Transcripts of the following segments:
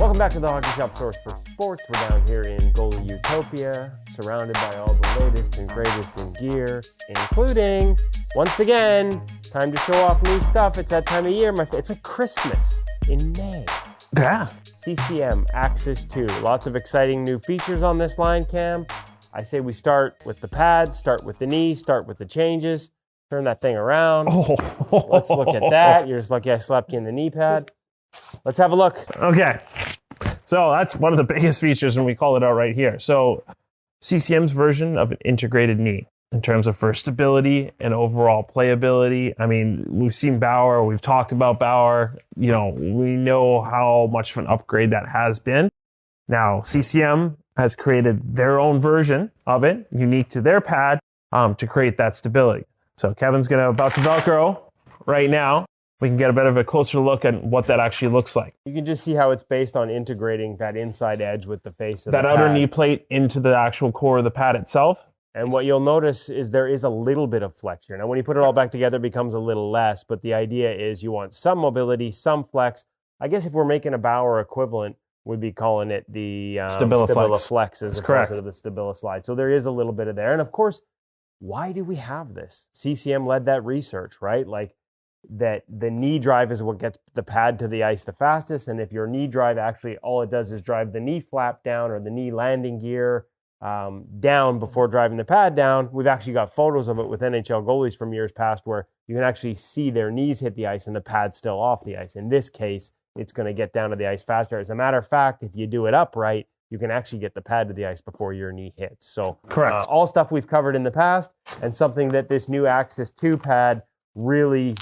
Welcome back to the Hockey Shop Source for Sports. We're down here in goalie utopia, surrounded by all the latest and greatest in gear, including, once again, time to show off new stuff. It's that time of year. It's like Christmas in May. Yeah. CCM Axis II. Lots of exciting new features on this line, Cam. I say we start with the pad, start with the knee, start with the changes, turn that thing around. Oh. Let's look at that. You're just lucky I slapped you in the knee pad. Let's have a look. Okay. So that's one of the biggest features, and we call it out right here. So CCM's version of an integrated knee in terms of first stability and overall playability. I mean, we've seen Bauer. We've talked about Bauer. You know, we know how much of an upgrade that has been. Now, CCM has created their own version of it, unique to their pad, to create that stability. So Kevin's about to Velcro right now. We can get a bit of a closer look at what that actually looks like. You can just see how it's based on integrating that inside edge with the face of the pad. That outer knee plate into the actual core of the pad itself. And what you'll notice is there is a little bit of flex here. Now, when you put it all back together, it becomes a little less, but the idea is you want some mobility, some flex. I guess if we're making a Bauer equivalent, we'd be calling it the Stabilaflex as opposed to the Stabilaslide. So there is a little bit of there. And of course, why do we have this? CCM led that research, right? Like, that the knee drive is what gets the pad to the ice the fastest. And if your knee drive actually all it does is drive the knee flap down or the knee landing gear down before driving the pad down, we've actually got photos of it with NHL goalies from years past where you can actually see their knees hit the ice and the pad's still off the ice. In this case, it's going to get down to the ice faster. As a matter of fact, if you do it upright, you can actually get the pad to the ice before your knee hits. So correct. All stuff we've covered in the past and something that this new Axis II pad really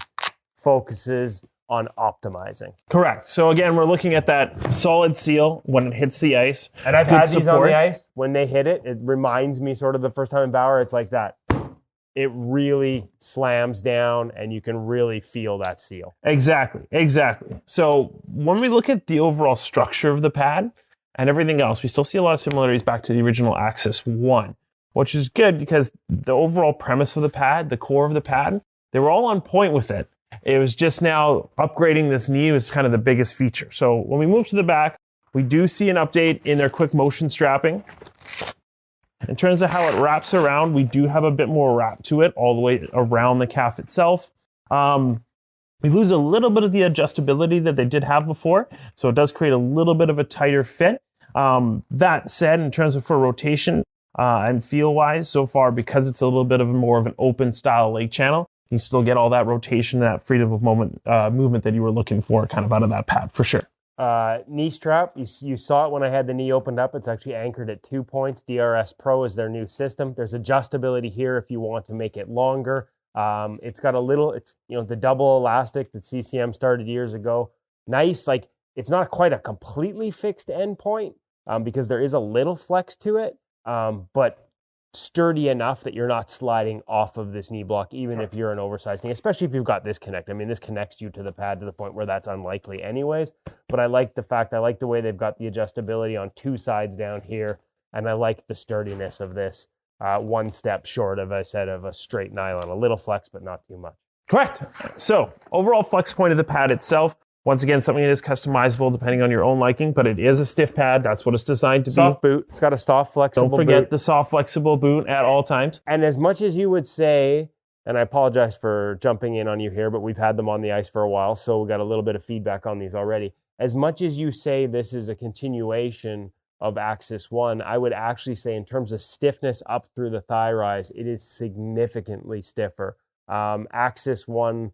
focuses on optimizing. Correct. So again, we're looking at that solid seal when it hits the ice. And I've had these on the ice. When they hit it, it reminds me sort of the first time in Bauer, it's like that. It really slams down and you can really feel that seal. Exactly. So when we look at the overall structure of the pad and everything else, we still see a lot of similarities back to the original Axis I, which is good because the overall premise of the pad, the core of the pad, they were all on point with it. It was just now upgrading this knee was kind of the biggest feature. So when we move to the back, we do see an update in their quick motion strapping. In terms of how it wraps around, we do have a bit more wrap to it all the way around the calf itself. We lose a little bit of the adjustability that they did have before, so it does create a little bit of a tighter fit. That said, in terms of for rotation and feel-wise, so far, because it's a little bit of more of an open style leg channel, you still get all that rotation, that freedom of movement that you were looking for kind of out of that pad, for sure. Knee strap, you saw it when I had the knee opened up. It's actually anchored at 2 points. DRS Pro is their new system. There's adjustability here if you want to make it longer. It's got the double elastic that CCM started years ago. Nice, like it's not quite a completely fixed end point because there is a little flex to it, but sturdy enough that you're not sliding off of this knee block, even if you're an oversized knee, especially if you've got this connect. I mean, this connects you to the pad to the point where that's unlikely anyways. But I like the way they've got the adjustability on two sides down here. And I like the sturdiness of this one step short of, I said, of a straight nylon, a little flex, but not too much. Correct. So overall flex point of the pad itself, once again, something that is customizable depending on your own liking, but it is a stiff pad. That's what it's designed to be. Soft boot. It's got a soft, flexible boot. Don't forget the soft, flexible boot at all times. And as much as you would say, and I apologize for jumping in on you here, but we've had them on the ice for a while, so we got a little bit of feedback on these already. As much as you say this is a continuation of Axis I would actually say in terms of stiffness up through the thigh rise, it is significantly stiffer. Axis I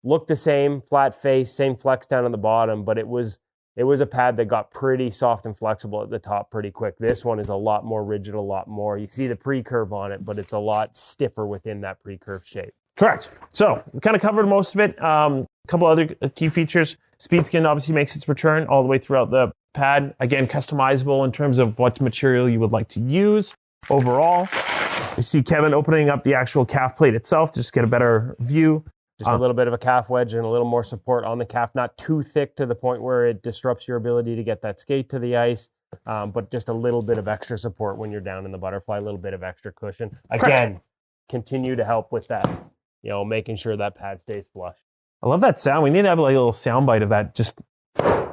looked the same, flat face, same flex down on the bottom, but it was a pad that got pretty soft and flexible at the top pretty quick. This one is a lot more rigid, a lot more. You can see the pre-curve on it, but it's a lot stiffer within that pre-curve shape. Correct. So we kind of covered most of it. A couple other key features. Speed skin obviously makes its return all the way throughout the pad. Again, customizable in terms of what material you would like to use overall. You see Kevin opening up the actual calf plate itself, just to get a better view. Just a little bit of a calf wedge and a little more support on the calf, not too thick to the point where it disrupts your ability to get that skate to the ice, but just a little bit of extra support when you're down in the butterfly, a little bit of extra cushion. Again, continue to help with that, making sure that pad stays flush. I love that sound. We need to have like a little sound bite of that. Just,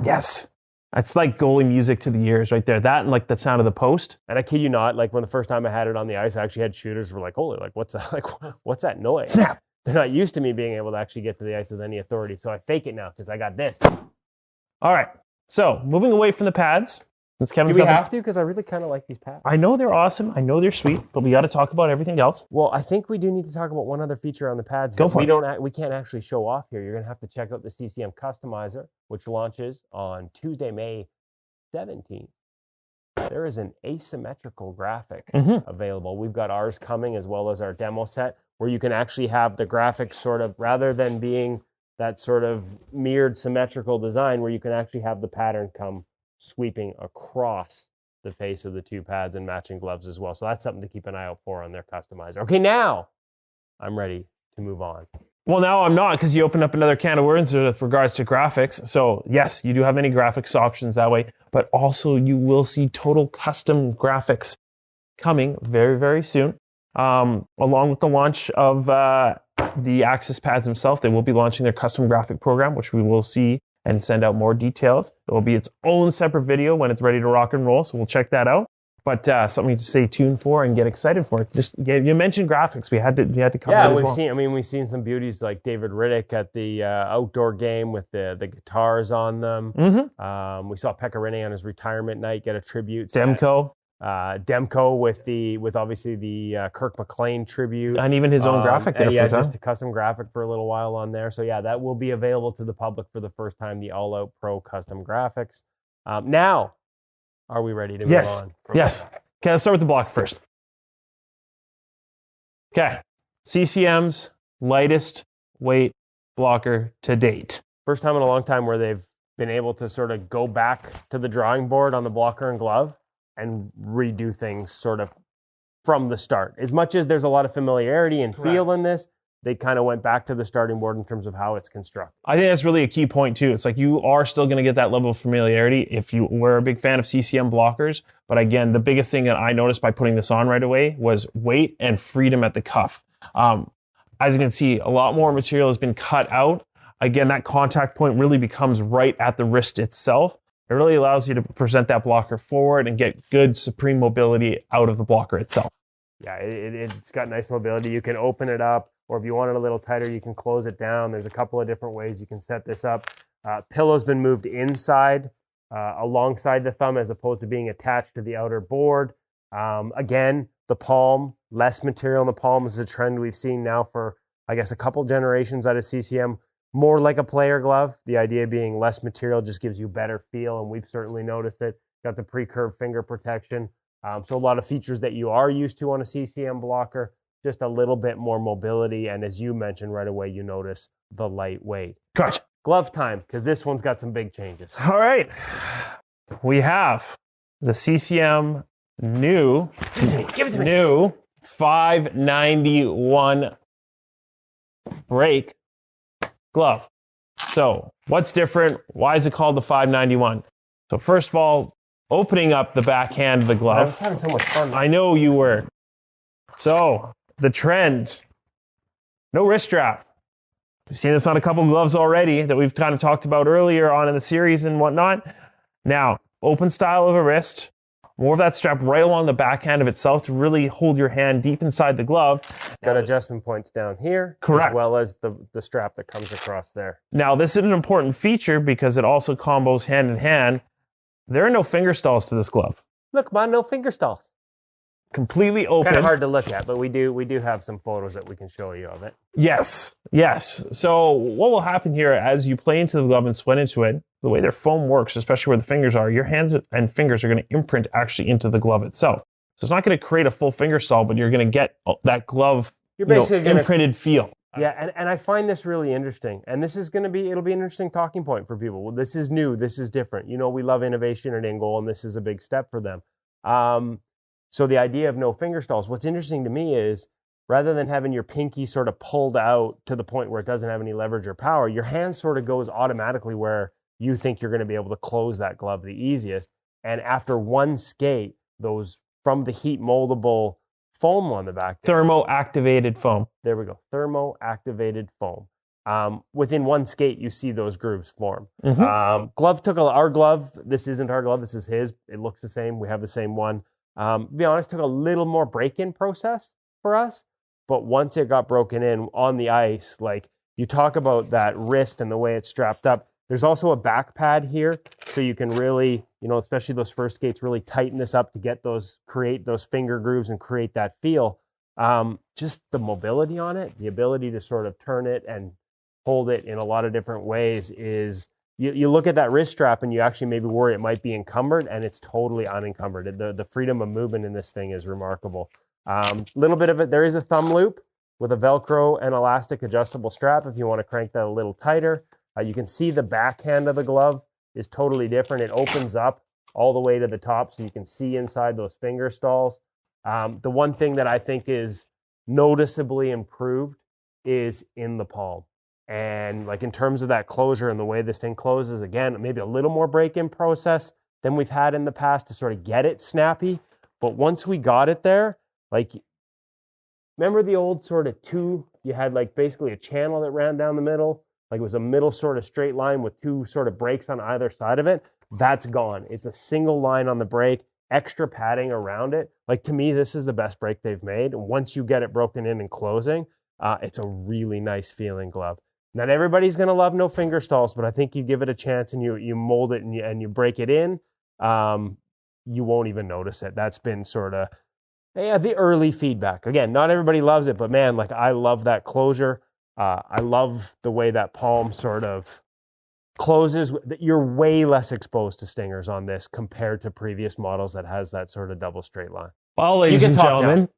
yes. It's like goalie music to the ears right there. That and like the sound of the post. And I kid you not, like when the first time I had it on the ice, I actually had shooters who were like, holy, like what's that? Like, what's that noise? Snap. They're not used to me being able to actually get to the ice with any authority. So I fake it now because I got this. All right. So moving away from the pads. Since Kevin's Do we have to? Because I really kind of like these pads. I know they're awesome. I know they're sweet, but we got to talk about everything else. Well, I think we do need to talk about one other feature on the pads Go that for it. we can't actually show off here. You're going to have to check out the CCM Customizer, which launches on Tuesday, May 17th. There is an asymmetrical graphic available. We've got ours coming as well as our demo set where you can actually have the graphics sort of, rather than being that sort of mirrored symmetrical design where you can actually have the pattern come sweeping across the face of the two pads and matching gloves as well. So that's something to keep an eye out for on their customizer. Okay, now I'm ready to move on. Well, now I'm not, because you opened up another can of worms with regards to graphics. So yes, you do have many graphics options that way, but also you will see total custom graphics coming very, very soon. Along with the launch of the Axis pads themselves, they will be launching their custom graphic program, which we will see and send out more details. It will be its own separate video when it's ready to rock and roll, so we'll check that out. But something to stay tuned for and get excited for. Just you mentioned graphics. We had to cover that as well. We've seen some beauties like David Riddick at the outdoor game with the guitars on them. We saw Pekka Rinne on his retirement night get a tribute. Demko. Demko with obviously the Kirk McLean tribute. And even his own graphic there. Yeah, just a custom graphic for a little while on there. So yeah, that will be available to the public for the first time, the All Out Pro custom graphics. Now, are we ready to move on? Yes. Okay, let's start with the block first. Okay. CCM's lightest weight blocker to date. First time in a long time where they've been able to sort of go back to the drawing board on the blocker and glove and redo things sort of from the start. As much as there's a lot of familiarity and feel in this, they kind of went back to the starting board in terms of how it's constructed. I think that's really a key point too. It's like you are still going to get that level of familiarity if you were a big fan of CCM blockers. But again, the biggest thing that I noticed by putting this on right away was weight and freedom at the cuff. As you can see, a lot more material has been cut out. Again, that contact point really becomes right at the wrist itself. It really allows you to present that blocker forward and get good supreme mobility out of the blocker itself. Yeah, it's got nice mobility. You can open it up, or if you want it a little tighter, you can close it down. There's a couple of different ways you can set this up. Pillow's been moved inside, alongside the thumb, as opposed to being attached to the outer board. Again, the palm, less material in the palm is a trend we've seen now for, I guess, a couple generations out of CCM. More like a player glove. The idea being less material just gives you better feel, and we've certainly noticed it. Got the pre-curved finger protection. So a lot of features that you are used to on a CCM blocker, just a little bit more mobility. And as you mentioned right away, you notice the lightweight. Gotcha. Glove time, because this one's got some big changes. All right. We have the CCM new 591 break glove. So what's different? Why is it called the 591? So first of all, opening up the backhand of the glove. I was having so much fun. I know you were. So the trend, no wrist strap. We've seen this on a couple of gloves already that we've kind of talked about earlier on in the series and whatnot. Now, open style of a wrist, more of that strap right along the backhand of itself to really hold your hand deep inside the glove. Got adjustment points down here, correct, as well as the strap that comes across there. Now, this is an important feature because it also combos hand in hand. There are no finger stalls to this glove. Look, man, no finger stalls. Completely open. Kind of hard to look at, but we do have some photos that we can show you of it. Yes. So what will happen here as you play into the glove and sweat into it, the way their foam works, especially where the fingers are, your hands and fingers are going to imprint actually into the glove itself. So it's not going to create a full finger stall, but you're going to get that glove imprinted feel. Yeah, and I find this really interesting. And this is it'll be an interesting talking point for people. Well, this is new, this is different. We love innovation at InGoal, and this is a big step for them. So the idea of no finger stalls, what's interesting to me is rather than having your pinky sort of pulled out to the point where it doesn't have any leverage or power, your hand sort of goes automatically where you think you're going to be able to close that glove the easiest. And after one skate, those from the heat moldable foam on the back. Thermo-activated foam. There we go. Thermo-activated foam. within one skate, you see those grooves form. Mm-hmm. Our glove, this isn't our glove, this is his. It looks the same. We have the same one. To be honest, took a little more break-in process for us. But once it got broken in on the ice, like you talk about that wrist and the way it's strapped up, there's also a back pad here. So you can really, especially those first skates, really tighten this up to create those finger grooves and create that feel. Just the mobility on it, the ability to sort of turn it and hold it in a lot of different ways is, you look at that wrist strap and you actually maybe worry it might be encumbered, and it's totally unencumbered. The freedom of movement in this thing is remarkable. Little bit of it, there is a thumb loop with a Velcro and elastic adjustable strap if you want to crank that a little tighter. You can see the backhand of the glove is totally different. It opens up all the way to the top so you can see inside those finger stalls. The one thing that I think is noticeably improved is in the palm. And like in terms of that closure and the way this thing closes, again, maybe a little more break-in process than we've had in the past to sort of get it snappy. But once we got it there, like, remember the old sort of two, you had like basically a channel that ran down the middle, like it was a middle sort of straight line with two sort of breaks on either side of it. That's gone. It's a single line on the break, extra padding around it. Like, to me, this is the best break they've made. Once you get it broken in and closing, it's a really nice feeling glove. Not everybody's going to love no finger stalls, but I think you give it a chance and you mold it and you break it in, you won't even notice it. That's been sort of the early feedback. Again, not everybody loves it, but man, like I love that closure. I love the way that palm sort of closes. You're way less exposed to stingers on this compared to previous models that has that sort of double straight line. Well, ladies and gentlemen,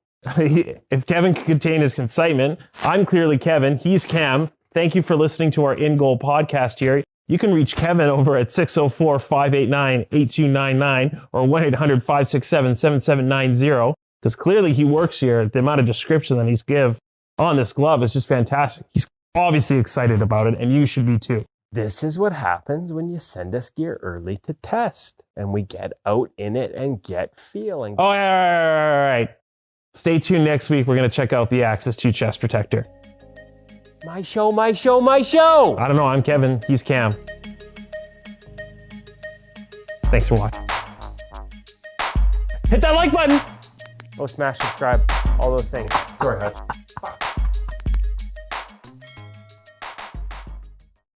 if Kevin can contain his excitement, I'm clearly Kevin. He's Cam. Thank you for listening to our InGoal podcast here. You can reach Kevin over at 604-589-8299 or 1-800-567-7790 because clearly he works here. The amount of description that he's give on this glove is just fantastic. He's obviously excited about it, and you should be too. This is what happens when you send us gear early to test and we get out in it and get feeling. Oh, all right. Stay tuned next week. We're going to check out the Axis II chest protector. My show, my show, my show! I don't know. I'm Kevin. He's Cam. Thanks for watching. Hit that like button. Oh, smash, subscribe, all those things. Sorry, Hutch.